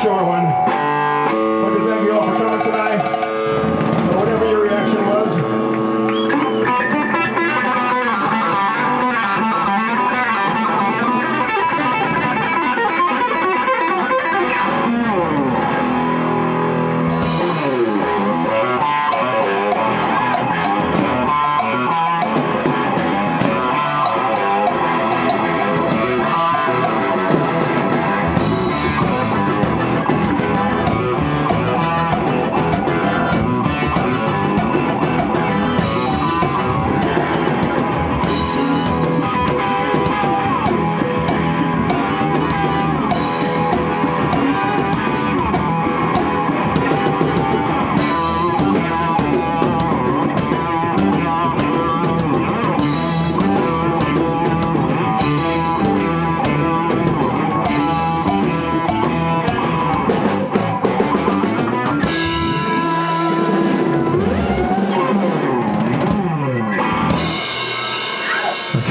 short one. I'd like to thank you all for coming tonight. Whatever your reaction was.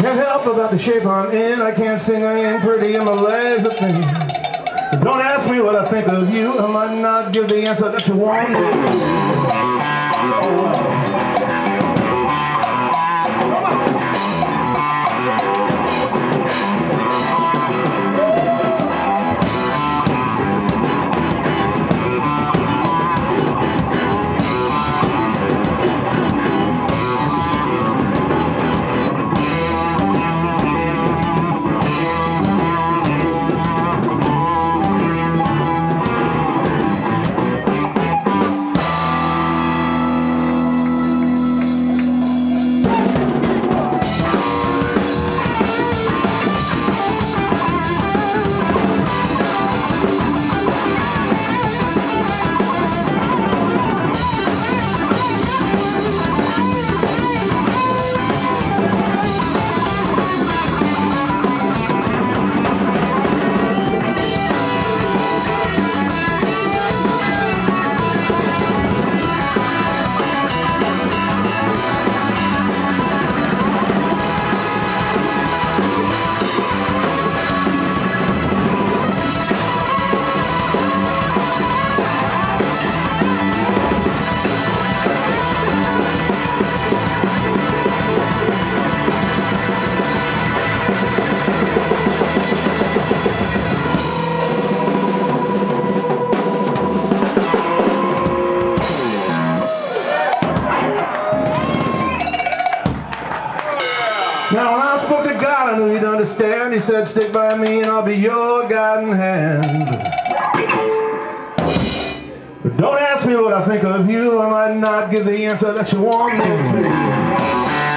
Can't help about the shape I'm in. I can't sing, I ain't pretty, and my legs are thin. But don't ask me what I think of you. I might not give the answer that you want. Now when I spoke to God, I knew he'd understand. He said, stick by me and I'll be your guiding hand. But don't ask me what I think of you. I might not give the answer that you want me to.